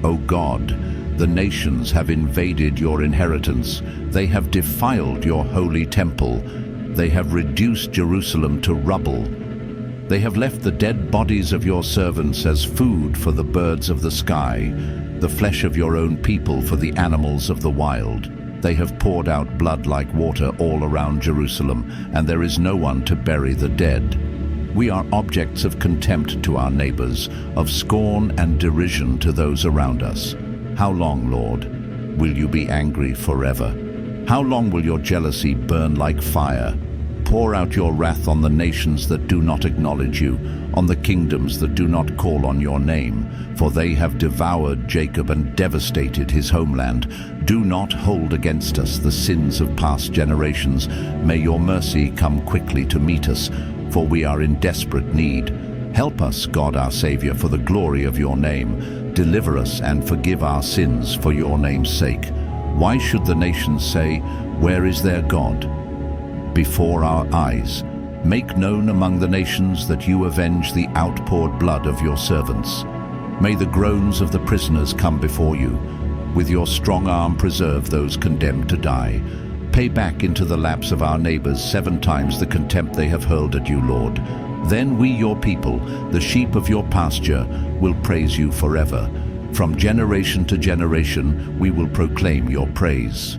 O God, the nations have invaded your inheritance. They have defiled your holy temple. They have reduced Jerusalem to rubble. They have left the dead bodies of your servants as food for the birds of the sky, the flesh of your own people for the animals of the wild. They have poured out blood like water all around Jerusalem, and there is no one to bury the dead. We are objects of contempt to our neighbors, of scorn and derision to those around us. How long, Lord, will you be angry forever? How long will your jealousy burn like fire? Pour out your wrath on the nations that do not acknowledge you, on the kingdoms that do not call on your name, for they have devoured Jacob and devastated his homeland. Do not hold against us the sins of past generations. May your mercy come quickly to meet us, for we are in desperate need. Help us, God our Savior, for the glory of your name. Deliver us and forgive our sins for your name's sake. Why should the nations say, "Where is their God?" Before our eyes, make known among the nations that you avenge the outpoured blood of your servants. May the groans of the prisoners come before you. With your strong arm preserve those condemned to die. Pay back into the laps of our neighbors 7 times the contempt they have hurled at you, Lord. Then we, your people, the sheep of your pasture, will praise you forever. From generation to generation, we will proclaim your praise.